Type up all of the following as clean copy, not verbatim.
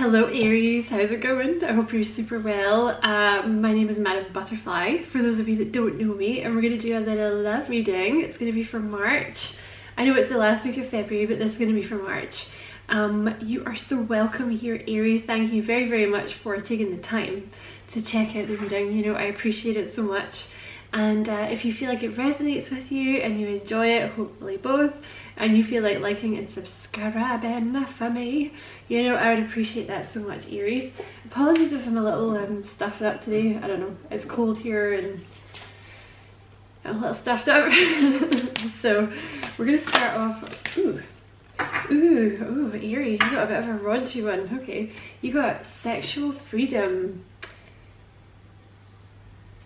Hello Aries, how's it going? I hope you're super well. My name is Madam Butterfly, for those of you that don't know me, and we're going to do a little love reading. It's going to be for March. I know it's the last week of February, but this is going to be for March. You are so welcome here, Aries. Thank you very, very much for taking the time to check out the reading. You know, I appreciate it so much. And if you feel like it resonates with you and you enjoy it, hopefully both, and you feel like liking and subscribing for me, you know, I would appreciate that so much, Aries. Apologies if I'm a little stuffed up today. I don't know, it's cold here and I'm a little stuffed up. So we're gonna start off. Ooh, Aries, you got a bit of a raunchy one. Okay, you got sexual freedom.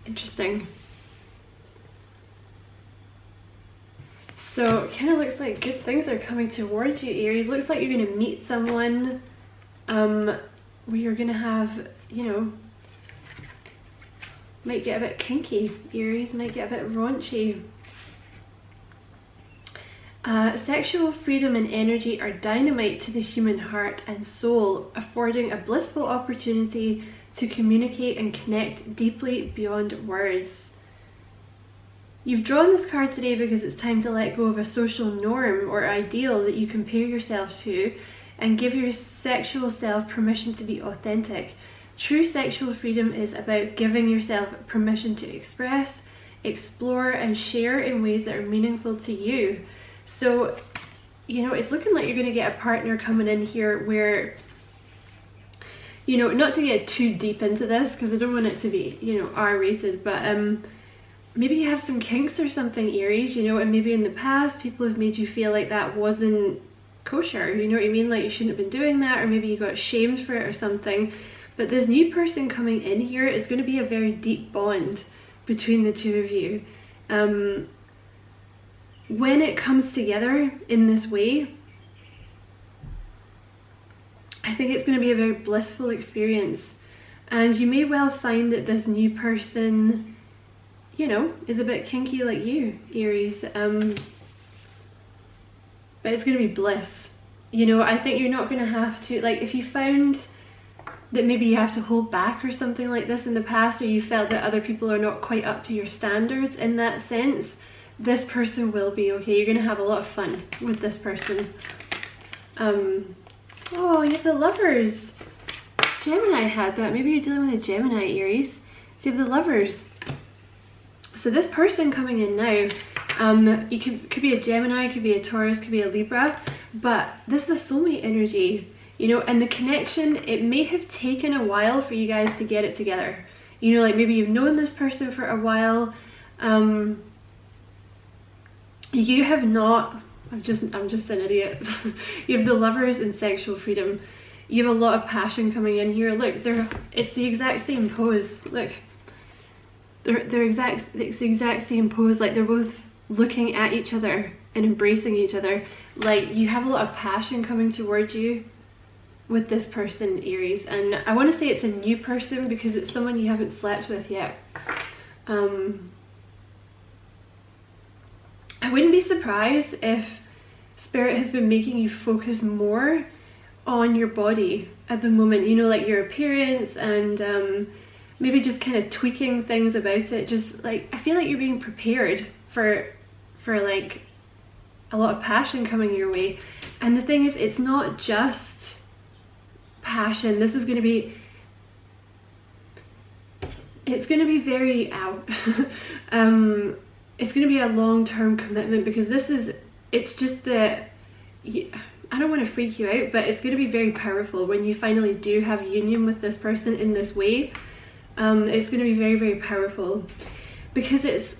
Interesting. So it kind of looks like good things are coming towards you, Aries. Looks like you're going to meet someone where you're going to have, you know, might get a bit kinky, Aries, might get a bit raunchy. Sexual freedom and energy are dynamite to the human heart and soul, affording a blissful opportunity to communicate and connect deeply beyond words. You've drawn this card today because it's time to let go of a social norm or ideal that you compare yourself to and give your sexual self permission to be authentic. True sexual freedom is about giving yourself permission to express, explore, and share in ways that are meaningful to you. So, you know, it's looking like you're going to get a partner coming in here where, you know, not to get too deep into this because I don't want it to be, you know, R-rated, but maybe you have some kinks or something, Aries, you know, and maybe in the past people have made you feel like that wasn't kosher, you know what I mean, like you shouldn't have been doing that, or maybe you got shamed for it or something. But this new person coming in here is going to be a very deep bond between the two of you. When it comes together in this way, I think it's going to be a very blissful experience, and you may well find that this new person, you know, is a bit kinky like you, Aries, but it's going to be bliss. You know, I think you're not going to have to, like, if you found that maybe you have to hold back or something like this in the past, or you felt that other people are not quite up to your standards in that sense, this person will be, okay? You're going to have a lot of fun with this person. Oh, you have the Lovers. Gemini had that. Maybe you're dealing with a Gemini, Aries. So you have the Lovers. So this person coming in now, you could be a Gemini, could be a Taurus, could be a Libra, but this is a soulmate energy, you know, and the connection, it may have taken a while for you guys to get it together. You know, like maybe you've known this person for a while, you have not, I'm just an idiot. You have the Lovers and sexual freedom. You have a lot of passion coming in here. Look, it's the exact same pose, look. It's the exact same pose, like they're both looking at each other and embracing each other. Like you have a lot of passion coming towards you with this person, Aries, and I want to say it's a new person because it's someone you haven't slept with yet. I wouldn't be surprised if Spirit has been making you focus more on your body at the moment, you know, like your appearance and maybe just kind of tweaking things about it. Just like, I feel like you're being prepared for like a lot of passion coming your way. And the thing is, it's not just passion. This is going to be, it's going to be very out. It's going to be a long-term commitment because this is, it's just that, I don't want to freak you out, but it's going to be very powerful when you finally do have union with this person in this way. It's going to be very, very powerful because it's,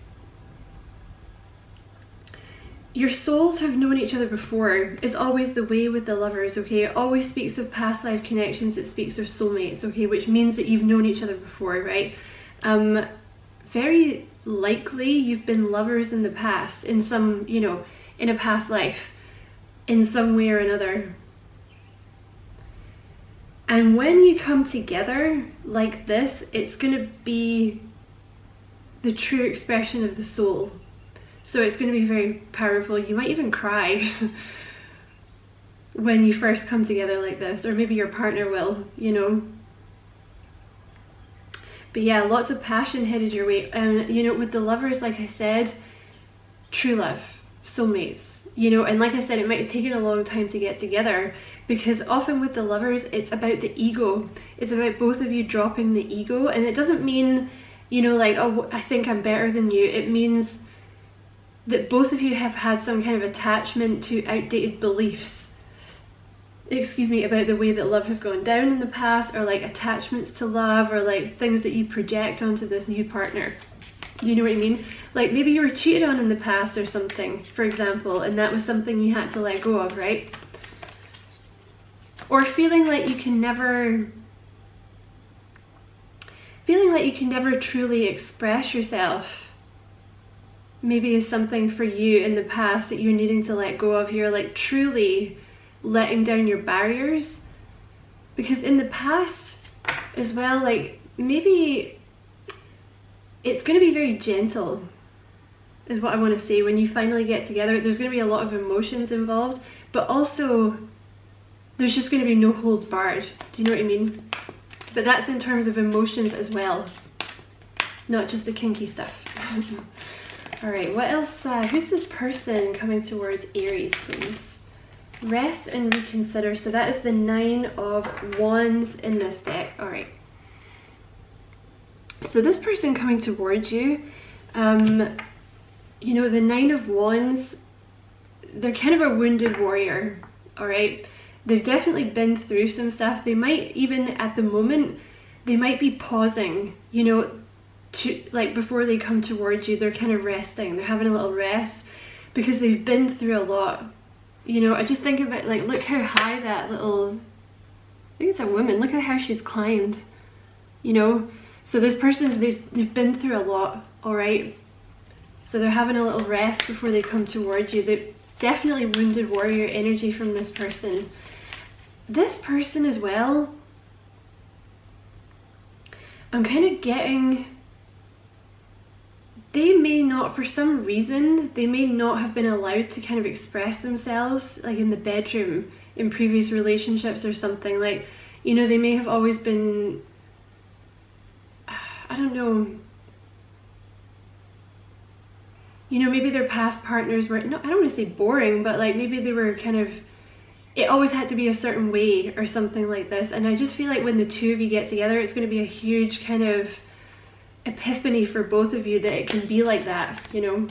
your souls have known each other before. It's always the way with the Lovers, okay? It always speaks of past life connections. It speaks of soulmates, okay? Which means that you've known each other before, right? Very likely you've been lovers in the past, in some, you know, in a past life, in some way or another. And when you come together like this, it's going to be the true expression of the soul. So it's going to be very powerful. You might even cry. when you first come together like this, or maybe your partner will, you know. But yeah, lots of passion headed your way. You know, with the lovers, like I said, true love, soulmates, you know. And like I said, it might have taken a long time to get together, because often with the lovers, it's about the ego. It's about both of you dropping the ego. And it doesn't mean, you know, like, oh, I think I'm better than you. It means that both of you have had some kind of attachment to outdated beliefs, excuse me, about the way that love has gone down in the past, or like attachments to love, or like things that you project onto this new partner. You know what I mean? Like maybe you were cheated on in the past or something, for example, and that was something you had to let go of, right? Or feeling like you can never truly express yourself. Maybe is something for you in the past that you're needing to let go of. You're like truly letting down your barriers, because in the past as well, like maybe it's going to be very gentle, is what I want to say. When you finally get together, there's going to be a lot of emotions involved, but also there's just going to be no holds barred. Do you know what I mean? But that's in terms of emotions as well, not just the kinky stuff. All right, what else? Who's this person coming towards Aries, please? Rest and reconsider. So that is the 9 of Wands in this deck. All right. So this person coming towards you, you know, the 9 of Wands, they're kind of a wounded warrior, all right? They've definitely been through some stuff. They might even, at the moment, they might be pausing, you know, to, like before they come towards you, they're kind of resting. They're having a little rest because they've been through a lot. You know, I just think about, like, look how high that little, I think it's a woman, look at how she's climbed, you know? So this person's, they've been through a lot, all right? So they're having a little rest before they come towards you. They're definitely wounded warrior energy from this person. This person as well, I'm kind of getting, they may not, for some reason, they may not have been allowed to kind of express themselves, like in the bedroom, in previous relationships or something. Like, you know, they may have always been, I don't know, you know, maybe their past partners were, no, I don't want to say boring, but like maybe they were kind of, it always had to be a certain way or something like this. And I just feel like when the two of you get together, it's going to be a huge kind of epiphany for both of you that it can be like that, you know,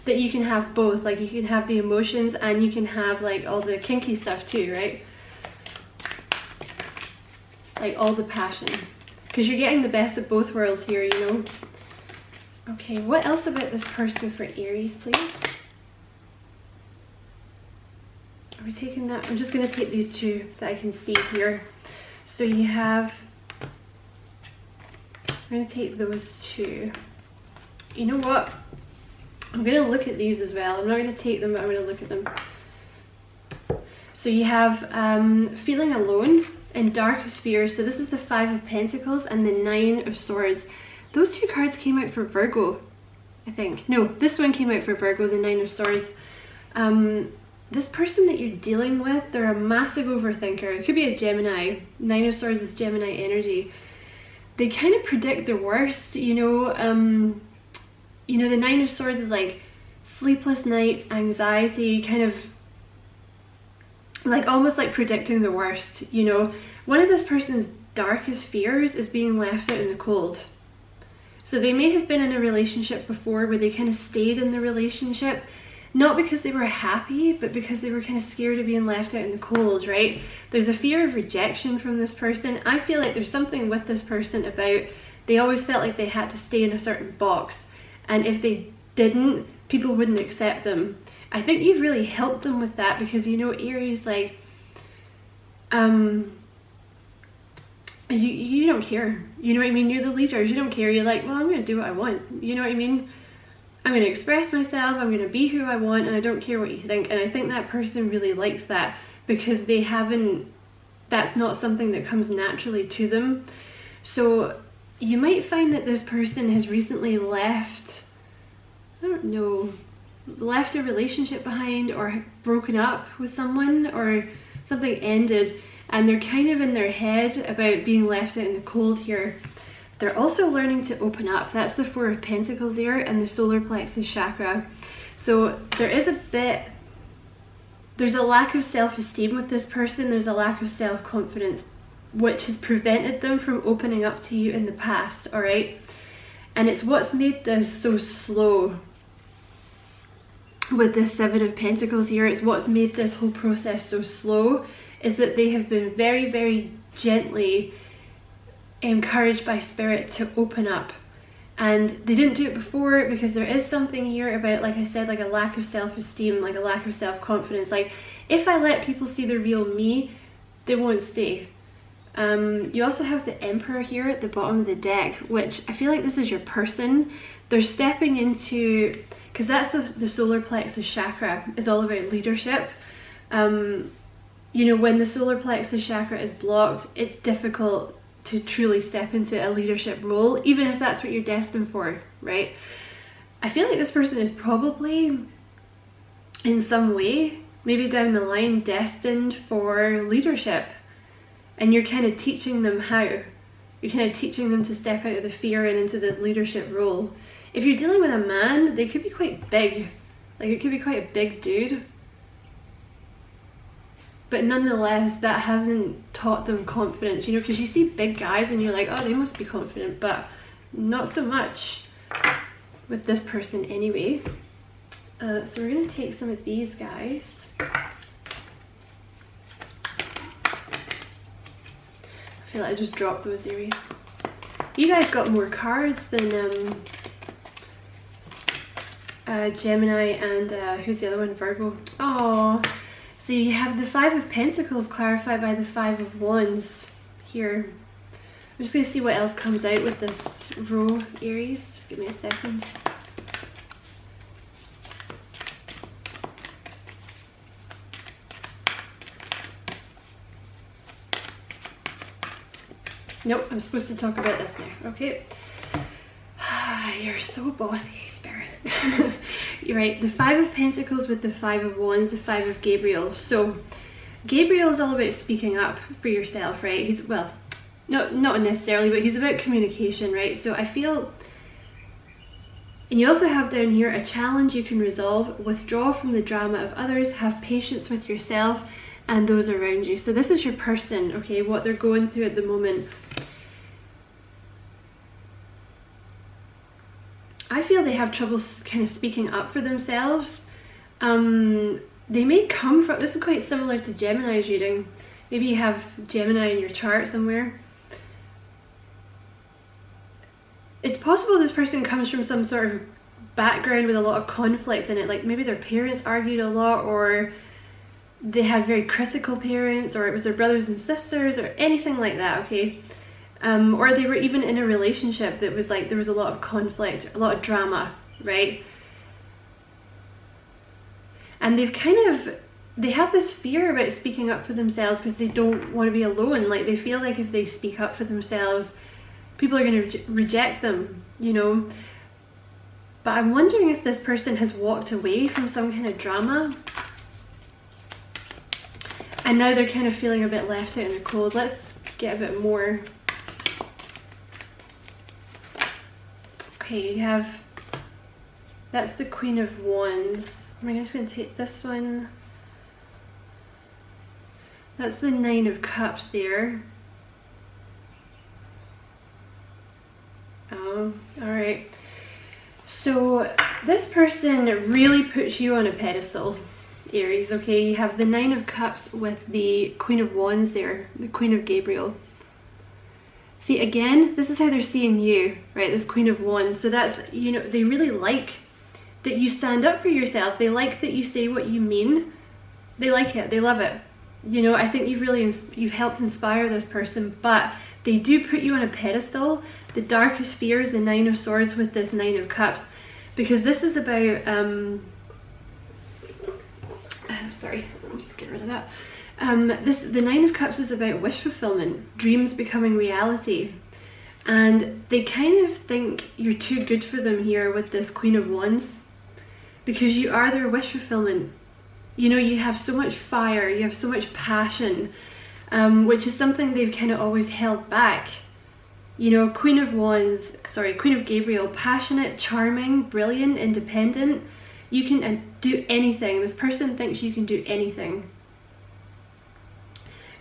that you can have both, like you can have the emotions and you can have like all the kinky stuff too, right? Like all the passion, because you're getting the best of both worlds here, you know. Okay, what else about this person for Aries, please? Are we taking that? I'm just going to take these two that I can see here. So you have, I'm going to take those two. You know what? I'm going to look at these as well. I'm not going to take them, but I'm going to look at them. So you have feeling alone and darkest fears. So this is the 5 of Pentacles and the 9 of Swords. Those two cards came out for Virgo, I think. No, this one came out for Virgo, the 9 of Swords. This person that you're dealing with, they're a massive overthinker. It could be a Gemini. 9 of Swords is Gemini energy. They kind of predict the worst, you know. You know, the 9 of Swords is like sleepless nights, anxiety, kind of like almost like predicting the worst, you know. One of this person's darkest fears is being left out in the cold. So they may have been in a relationship before where they kind of stayed in the relationship, not because they were happy, but because they were kind of scared of being left out in the cold, right? There's a fear of rejection from this person. I feel like there's something with this person about, they always felt like they had to stay in a certain box. And if they didn't, people wouldn't accept them. I think you've really helped them with that because, you know, Aries, like, you don't care. You know what I mean? You're the leaders. You don't care. You're like, well, I'm going to do what I want. You know what I mean? I'm going to express myself. I'm going to be who I want, and I don't care what you think. And I think that person really likes that because they haven't, that's not something that comes naturally to them. So you might find that this person has recently left, I don't know, left a relationship behind or broken up with someone, or something ended, and they're kind of in their head about being left out in the cold here. They're also learning to open up. That's the Four of Pentacles there, and the solar plexus chakra. So there is there's a lack of self-esteem with this person. There's a lack of self-confidence, which has prevented them from opening up to you in the past, all right? And it's what's made this so slow. With this Seven of Pentacles here, it's what's made this whole process so slow, is that they have been very, very gently encouraged by Spirit to open up. And they didn't do it before because there is something here about, like I said, like a lack of self-esteem, like a lack of self-confidence. Like, if I let people see the real me, they won't stay. You also have the Emperor here at the bottom of the deck, which I feel like this is your person. They're stepping into, because that's the solar plexus chakra, is all about leadership. You know, when the solar plexus chakra is blocked, it's difficult to truly step into a leadership role, even if that's what you're destined for, right? I feel like this person is probably, in some way, maybe down the line, destined for leadership. And you're kind of teaching them how. You're kind of teaching them to step out of the fear and into this leadership role. If you're dealing with a man, they could be quite big. Like, it could be quite a big dude. But nonetheless, that hasn't taught them confidence, you know, because you see big guys and you're like, oh, they must be confident, but not so much with this person anyway. So we're going to take some of these guys. I feel like I just dropped those, Aries. You guys got more cards than Gemini and who's the other one? Virgo. Oh. So you have the Five of Pentacles clarified by the Five of Wands here. I'm just going to see what else comes out with this row, Aries. Just give me a second. Nope, I'm supposed to talk about this now. Okay. You're so bossy, Spirit. You're right. The Five of Pentacles with the Five of Wands, the Five of Gabriel. So Gabriel is all about speaking up for yourself, right? He's, well, not necessarily, but he's about communication, right? So I feel, and you also have down here a challenge you can resolve, withdraw from the drama of others, have patience with yourself and those around you. So this is your person, okay, what they're going through at the moment. I feel they have trouble kind of speaking up for themselves. They may come from, this is quite similar to Gemini's reading. Maybe you have Gemini in your chart somewhere. It's possible this person comes from some sort of background with a lot of conflict in it, like maybe their parents argued a lot, or they had very critical parents, or it was their brothers and sisters, or anything like that, okay? Or they were even in a relationship that was like, there was a lot of conflict, a lot of drama, right? And they've kind of, they have this fear about speaking up for themselves because they don't want to be alone. Like, they feel like if they speak up for themselves, people are going to reject them, you know? But I'm wondering if this person has walked away from some kind of drama, and now they're kind of feeling a bit left out in the cold. Let's get a bit more. Okay, you have, that's the Queen of Wands. I'm just going to take this one. That's the Nine of Cups there. Oh, alright. So this person really puts you on a pedestal, Aries, okay? You have the Nine of Cups with the Queen of Wands there, the Queen of Gabriel. See, again, this is how they're seeing you, right? This Queen of Wands. So that's, you know, they really like that you stand up for yourself. They like that you say what you mean. They like it. They love it. You know, I think you've helped inspire this person, but they do put you on a pedestal. The darkest fear is the Nine of Swords with this Nine of Cups, because this is about, sorry, I'll just get rid of that. The Nine of Cups is about wish fulfillment, dreams becoming reality, and they kind of think you're too good for them here with this Queen of Wands. because you are their wish fulfillment. You know, you have so much fire, you have so much passion, which is something they've kind of always held back. You know, Queen of Gabriel, passionate, charming, brilliant, independent. You can do anything. This person thinks you can do anything.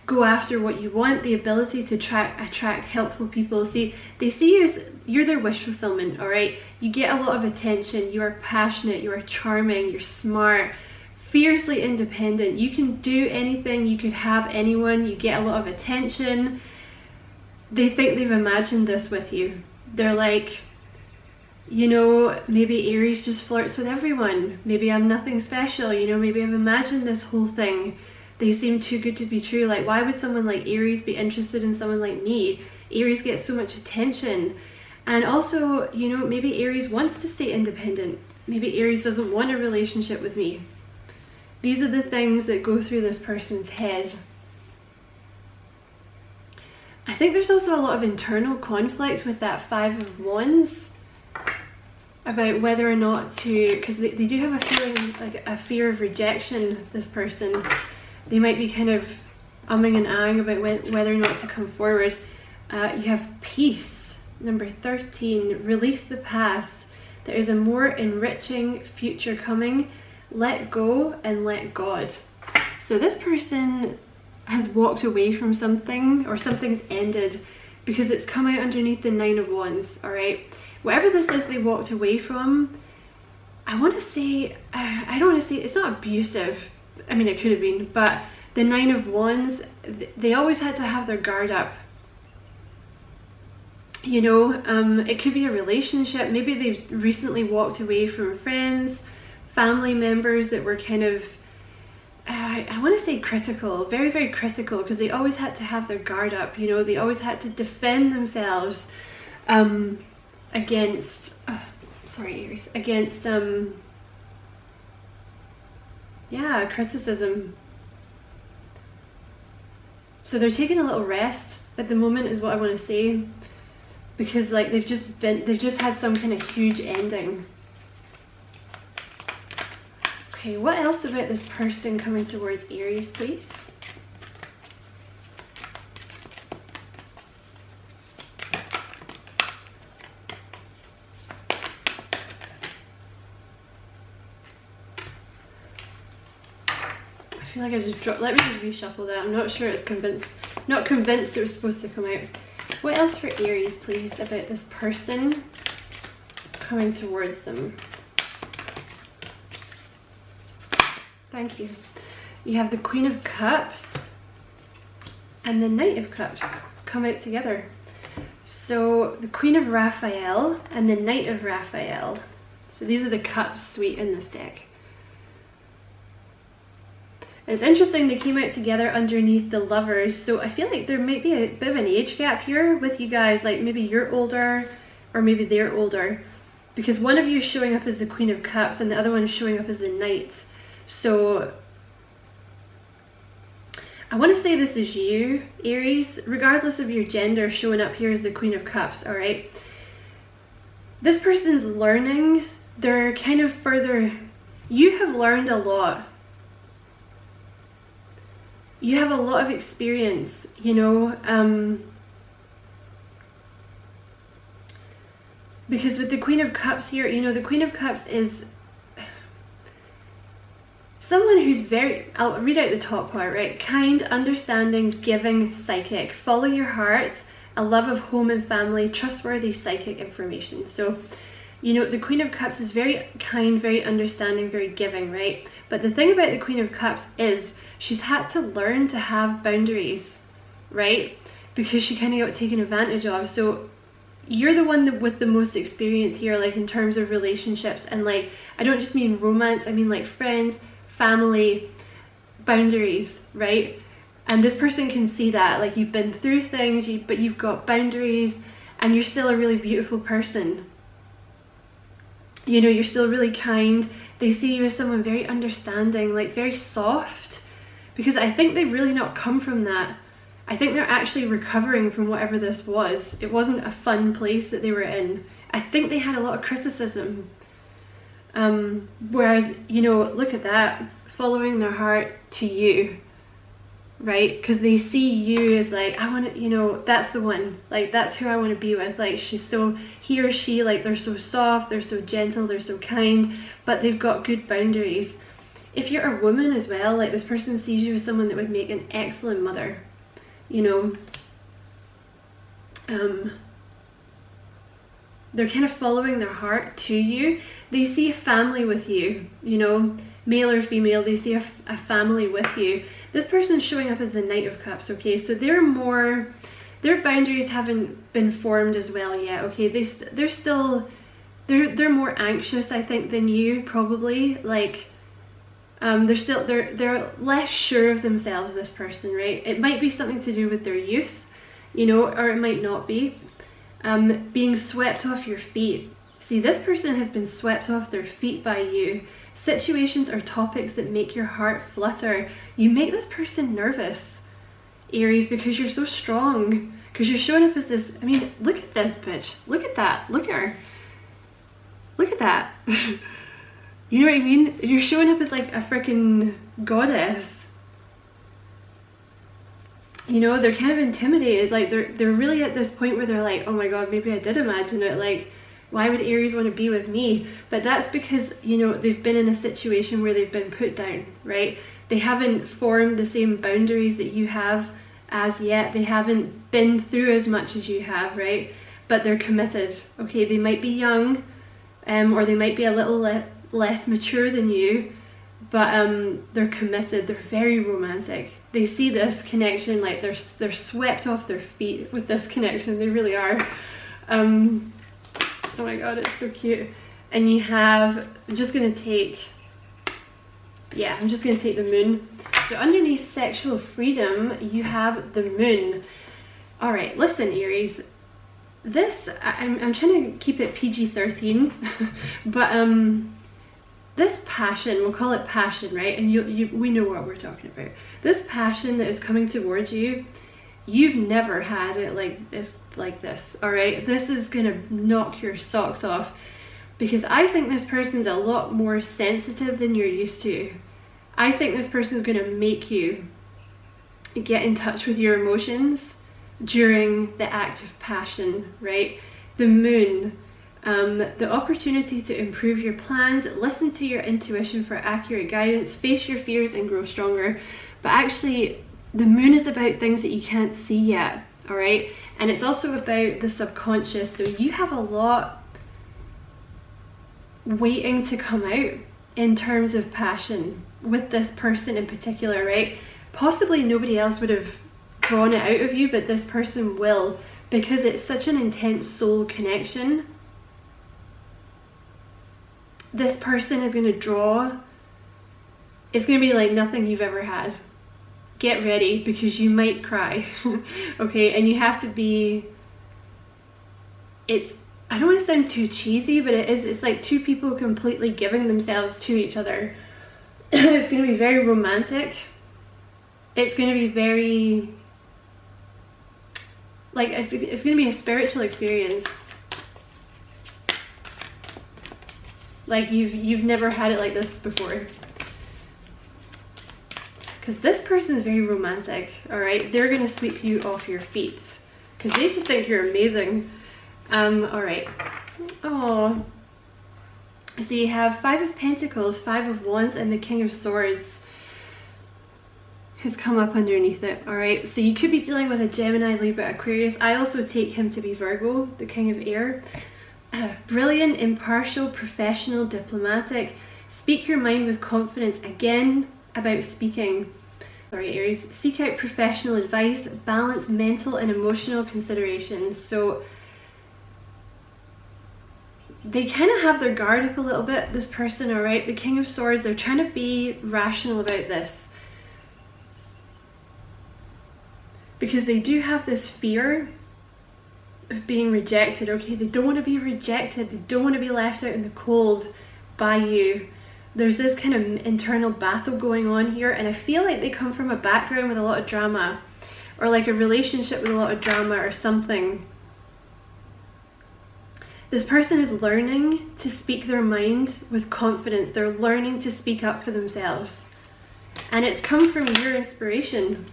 Go after what you want, the ability to attract helpful people. See, they see you as, you're their wish fulfillment, all right? You get a lot of attention, you are passionate, you are charming, you're smart, fiercely independent. You can do anything, you could have anyone, you get a lot of attention. They think they've imagined this with you. They're like, you know, maybe Aries just flirts with everyone. Maybe I'm nothing special, you know, maybe I've imagined this whole thing. They seem too good to be true. Like, why would someone like Aries be interested in someone like me? Aries gets so much attention. And also, you know, maybe Aries wants to stay independent. Maybe Aries doesn't want a relationship with me. These are the things that go through this person's head. I think there's also a lot of internal conflict with that Five of Wands about whether or not to, because they do have a feeling, like a fear of rejection, this person. They might be kind of umming and ahhing about whether or not to come forward. You have peace, number 13, release the past. There is a more enriching future coming. Let go and let God. So this person has walked away from something, or something's ended, because it's come out underneath the Nine of Wands, all right? Whatever this is they walked away from, I want to say, I don't want to say, it's not abusive. I mean, it could have been, but the Nine of Wands, they always had to have their guard up. You know, it could be a relationship. Maybe they've recently walked away from friends, family members that were kind of, I want to say critical, very, very critical, because they always had to have their guard up, you know, they always had to defend themselves against, sorry Aries, against, yeah, criticism. So they're taking a little rest at the moment is what I want to say, because like they've just had some kind of huge ending. Okay, what else about this person coming towards Aries, please? I feel like I just dropped, let me just reshuffle that. I'm not sure it's not convinced it was supposed to come out. What else for Aries, please, about this person coming towards them? Thank you. You have the Queen of Cups and the Knight of Cups come out together. So the Queen of Raphael and the Knight of Raphael. So these are the cups suite in this deck. It's interesting they came out together underneath the Lovers, so I feel like there might be a bit of an age gap here with you guys, like maybe you're older or maybe they're older, because one of you is showing up as the Queen of Cups and the other one is showing up as the Knight. So I want to say this is you, Aries, regardless of your gender, showing up here as the Queen of Cups, all right? This person's learning, they're kind of further, you have learned a lot. You have a lot of experience, you know, because with the Queen of Cups here, you know, the Queen of Cups is someone who's very, I'll read out the top part, right? Kind, understanding, giving, psychic, follow your heart, a love of home and family, trustworthy psychic information. So, you know, the Queen of Cups is very kind, very understanding, very giving, right? But the thing about the Queen of Cups is she's had to learn to have boundaries, right? Because she kind of got taken advantage of. So you're the one with the most experience here, like in terms of relationships. And like, I don't just mean romance, I mean like friends, family, boundaries, right? And this person can see that, like you've been through things, but you've got boundaries and you're still a really beautiful person. You know, you're still really kind. They see you as someone very understanding, like very soft, because I think they've really not come from that. I think they're actually recovering from whatever this was. It wasn't a fun place that they were in. I think they had a lot of criticism. Whereas, you know, look at that, following their heart to you, right? Because they see you as like, I want to, you know, that's the one, like that's who I want to be with. Like she's so, he or she, like they're so soft, they're so gentle, they're so kind, but they've got good boundaries. If you're a woman as well, like this person sees you as someone that would make an excellent mother, you know. They're kind of following their heart to you. They see a family with you, you know, male or female, they see a family with you. This person's showing up as the Knight of Cups, okay? So they're more, their boundaries haven't been formed as well yet, okay? They're still, they're more anxious, I think, than you, probably. Like, they're less sure of themselves, this person, right? It might be something to do with their youth, you know, or it might not be. Being swept off your feet. See, this person has been swept off their feet by you. Situations or topics that make your heart flutter. You make this person nervous, Aries, because you're so strong. Because you're showing up as this, I mean, look at this bitch. Look at that. Look at her. Look at that. You know what I mean? You're showing up as like a freaking goddess. You know, they're kind of intimidated. Like they're really at this point where they're like, oh my god, maybe I did imagine it. Like, why would Aries want to be with me? But that's because, you know, they've been in a situation where they've been put down, right? They haven't formed the same boundaries that you have as yet. They haven't been through as much as you have, right? But they're committed, okay? They might be young, or they might be a little less mature than you, but they're committed. They're very romantic. They see this connection, like they're swept off their feet with this connection. They really are. Oh my god, it's so cute. And you have, I'm just gonna take the moon. So underneath sexual freedom, you have the moon. All right, listen, Aries. This, I'm trying to keep it PG-13, but this passion, we'll call it passion, right? And we know what we're talking about. This passion that is coming towards you, you've never had it like this, all right? This is gonna knock your socks off, because I think this person's a lot more sensitive than you're used to. I think this person's gonna make you get in touch with your emotions during the act of passion, right? The moon, the opportunity to improve your plans, listen to your intuition for accurate guidance, face your fears and grow stronger. But actually, the moon is about things that you can't see yet, all right? And it's also about the subconscious. So you have a lot waiting to come out in terms of passion with this person in particular, right? Possibly nobody else would have drawn it out of you, but this person will, because it's such an intense soul connection. This person is going to draw, it's going to be like nothing you've ever had. Get ready, because you might cry. Okay, and you have to be, it's, I don't want to sound too cheesy, but it's like two people completely giving themselves to each other. It's going to be very romantic. It's going to be very, like, it's going to be a spiritual experience. Like you've never had it like this before. Because this person is very romantic, all right? They're going to sweep you off your feet because they just think you're amazing. All right. Oh. So you have 5 of Pentacles, 5 of Wands, and the King of Swords has come up underneath it, all right? So you could be dealing with a Gemini, Libra, Aquarius. I also take him to be Virgo, the King of Air. Brilliant, impartial, professional, diplomatic. Speak your mind with confidence. Again, about speaking. Sorry, Aries. Seek out professional advice. Balance mental and emotional considerations. So they kind of have their guard up a little bit, this person, all right? The King of Swords, they're trying to be rational about this, because they do have this fear of being rejected, okay? They don't want to be rejected. They don't want to be left out in the cold by you. There's this kind of internal battle going on here, and I feel like they come from a background with a lot of drama, or like a relationship with a lot of drama or something. This person is learning to speak their mind with confidence. They're learning to speak up for themselves. And it's come from your inspiration.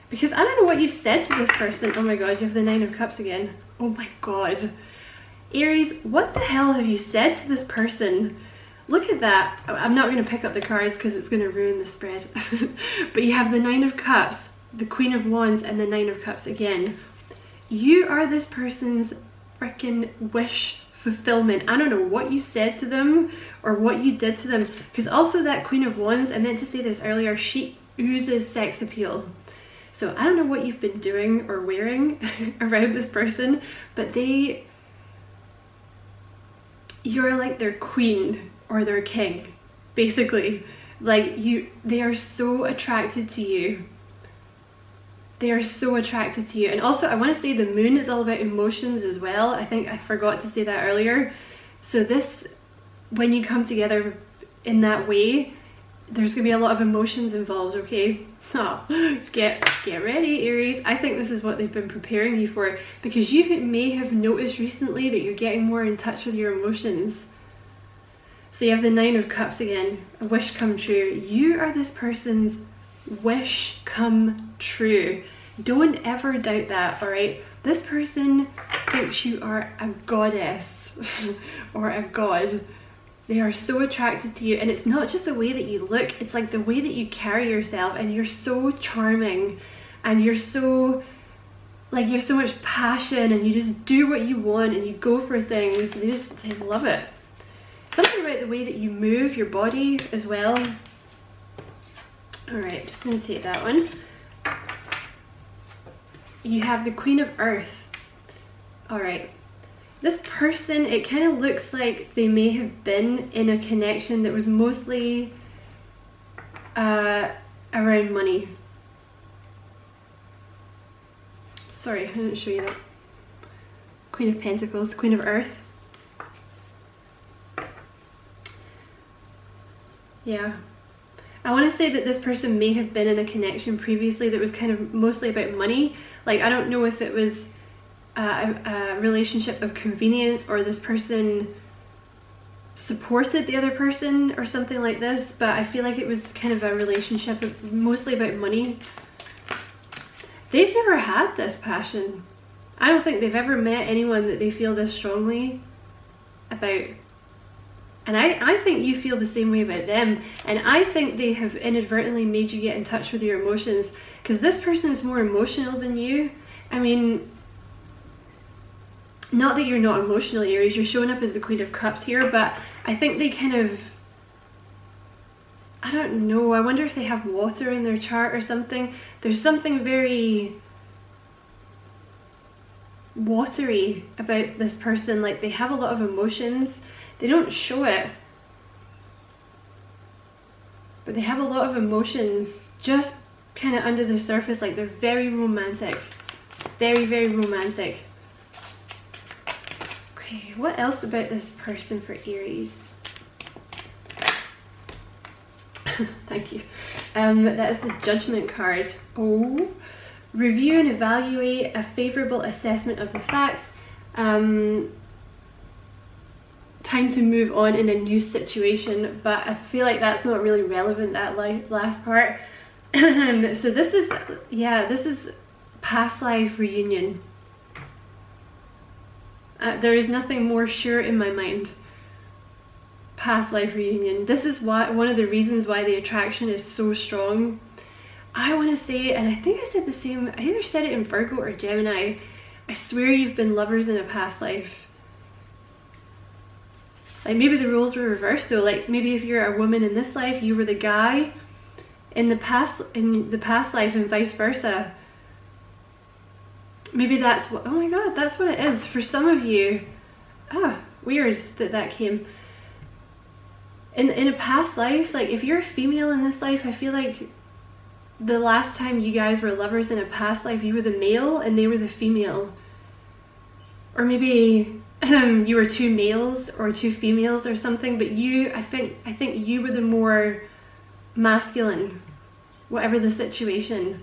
Because I don't know what you said to this person. Oh my god, you have the Nine of Cups again. Oh my god. Aries, what the hell have you said to this person? Look at that. I'm not going to pick up the cards because it's going to ruin the spread. But you have the Nine of Cups, the Queen of Wands, and the Nine of Cups again. You are this person's freaking wish fulfillment. I don't know what you said to them or what you did to them. Because also that Queen of Wands, I meant to say this earlier, she oozes sex appeal. So I don't know what you've been doing or wearing around this person, but you're like their queen or their king, basically. Like they are so attracted to you. They are so attracted to you. And also I want to say the moon is all about emotions as well. I think I forgot to say that earlier. So this, when you come together in that way, there's gonna be a lot of emotions involved, okay? Oh, get ready, Aries. I think this is what they've been preparing you for, because you may have noticed recently that you're getting more in touch with your emotions. So you have the Nine of Cups again, a wish come true. You are this person's wish come true. Don't ever doubt that, all right? This person thinks you are a goddess or a god. They are so attracted to you, and it's not just the way that you look, it's like the way that you carry yourself, and you're so charming, and you're so, like, you have so much passion, and you just do what you want, and you go for things. They love it. Something about the way that you move your body as well. All right, just gonna take that one. You have the Queen of Earth. All right. This person, it kind of looks like they may have been in a connection that was mostly around money. Sorry, I didn't show you that. Queen of Pentacles, Queen of Earth. Yeah. I want to say that this person may have been in a connection previously that was kind of mostly about money. Like, I don't know if it was a relationship of convenience, or this person supported the other person or something like this, but I feel like it was kind of a relationship mostly about money. They've never had this passion. I don't think they've ever met anyone that they feel this strongly about. And I think you feel the same way about them, and I think they have inadvertently made you get in touch with your emotions, because this person is more emotional than you. I mean, not that you're not emotional, Aries, you're showing up as the Queen of Cups here, but I think they kind of, I don't know, I wonder if they have water in their chart or something. There's something very watery about this person. Like, they have a lot of emotions. They don't show it, but they have a lot of emotions just kind of under the surface. Like, they're very romantic, very, very romantic. Okay, what else about this person for Aries? Thank you. That is the Judgment card. Oh, review and evaluate a favorable assessment of the facts. Time to move on in a new situation, but I feel like that's not really relevant, that last part. So this is, yeah, this is past life reunion. There is nothing more sure in my mind. Past life reunion. This is why, one of the reasons why the attraction is so strong. I want to say, and I think I said the same, I either said it in Virgo or Gemini, I swear you've been lovers in a past life. Like, maybe the roles were reversed though. Like, maybe if you're a woman in this life, you were the guy in the past life, and vice versa. Maybe that's what, oh my god, that's what it is for some of you. Ah, weird that came. In a past life, like, if you're a female in this life, I feel like the last time you guys were lovers in a past life, you were the male and they were the female. Or maybe you were two males or two females or something, but you, I think you were the more masculine, whatever the situation.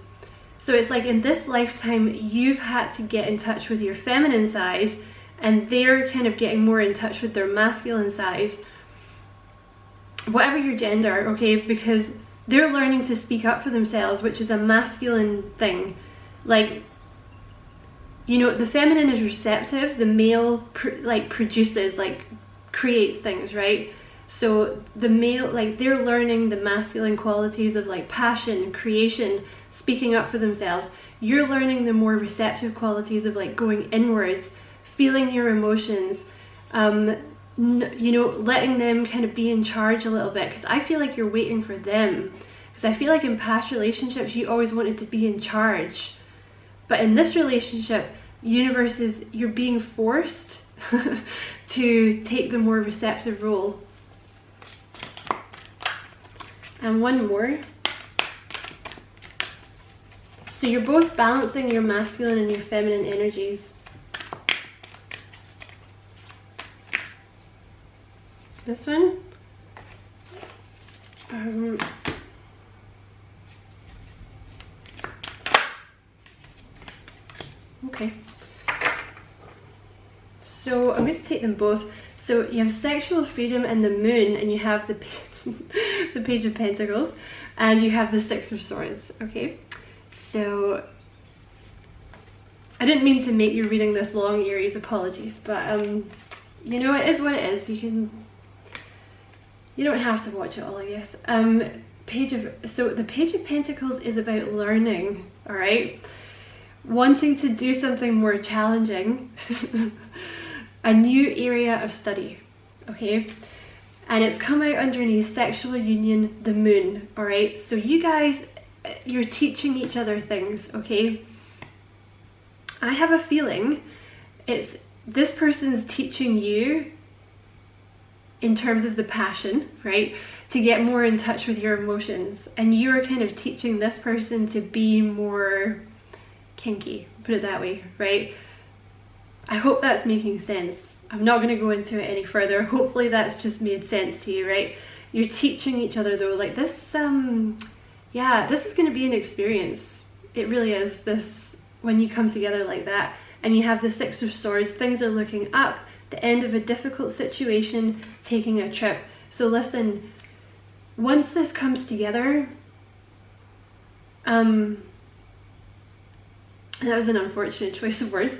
So it's like in this lifetime, you've had to get in touch with your feminine side, and they're kind of getting more in touch with their masculine side, whatever your gender, okay, because they're learning to speak up for themselves, which is a masculine thing. Like, you know, the feminine is receptive, the male produces, like creates things, right? So the male, like, they're learning the masculine qualities of like passion, creation, speaking up for themselves. You're learning the more receptive qualities of like going inwards, feeling your emotions, you know, letting them kind of be in charge a little bit, because I feel like you're waiting for them, because I feel like in past relationships you always wanted to be in charge, but in this relationship, universe is, you're being forced to take the more receptive role. And one more. So you're both balancing your masculine and your feminine energies. This one. Okay. So I'm going to take them both. So you have sexual freedom and the moon, and you have the the Page of Pentacles, and you have the Six of Swords. Okay. So I didn't mean to make your reading this long, Aries. Apologies, but you know, it is what it is. You don't have to watch it all, I guess. So the Page of Pentacles is about learning, all right? Wanting to do something more challenging, a new area of study, okay? And it's come out underneath sexual union, the moon, all right? So you guys, you're teaching each other things, okay? I have a feeling it's this person's teaching you in terms of the passion, right? To get more in touch with your emotions. And you're kind of teaching this person to be more kinky, put it that way, right? I hope that's making sense. I'm not going to go into it any further. Hopefully that's just made sense to you, right? You're teaching each other though, like this, yeah, this is going to be an experience. It really is, this, when you come together like that. And you have the Six of Swords, things are looking up, the end of a difficult situation, taking a trip. So listen, once this comes together, and that was an unfortunate choice of words,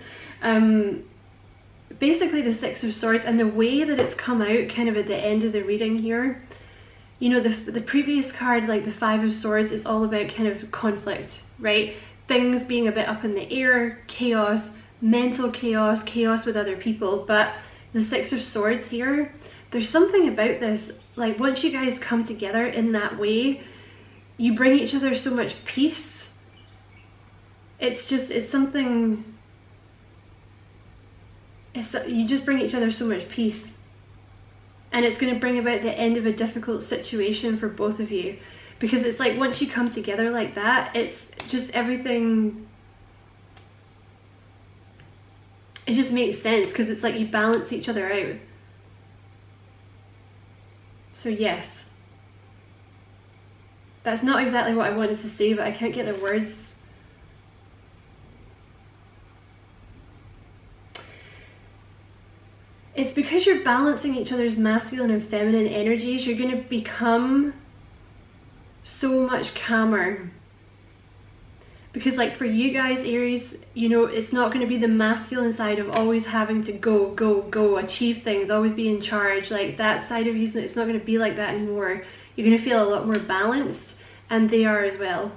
basically the Six of Swords, and the way that it's come out kind of at the end of the reading here, you know, the previous card, like the Five of Swords, is all about kind of conflict, right? Things being a bit up in the air, chaos, mental chaos, chaos with other people. But the Six of Swords here, there's something about this, like once you guys come together in that way, you bring each other so much peace. It's just, it's something, you just bring each other so much peace. And it's going to bring about the end of a difficult situation for both of you. Because it's like once you come together like that, it's just everything, it just makes sense, because it's like you balance each other out. So yes, that's not exactly what I wanted to say, but I can't get the words. It's because you're balancing each other's masculine and feminine energies, you're going to become so much calmer. Because like for you guys, Aries, you know, it's not going to be the masculine side of always having to go, achieve things, always be in charge. Like that side of you, it's not going to be like that anymore. You're going to feel a lot more balanced, and they are as well.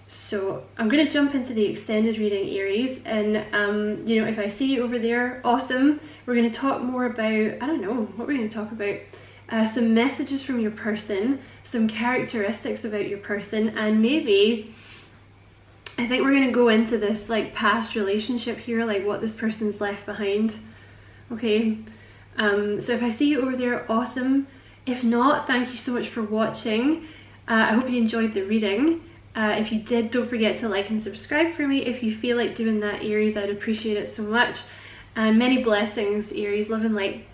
So I'm going to jump into the extended reading, Aries, and you know, if I see you over there, awesome. We're going to talk more about, I don't know, what we're going to talk about. Some messages from your person, some characteristics about your person, and maybe, I think we're going to go into this like past relationship here, like what this person's left behind. Okay, so if I see you over there, awesome. If not, thank you so much for watching. I hope you enjoyed the reading. If you did, don't forget to like and subscribe for me. If you feel like doing that, Aries, I'd appreciate it so much. And many blessings, Aries. Love and light.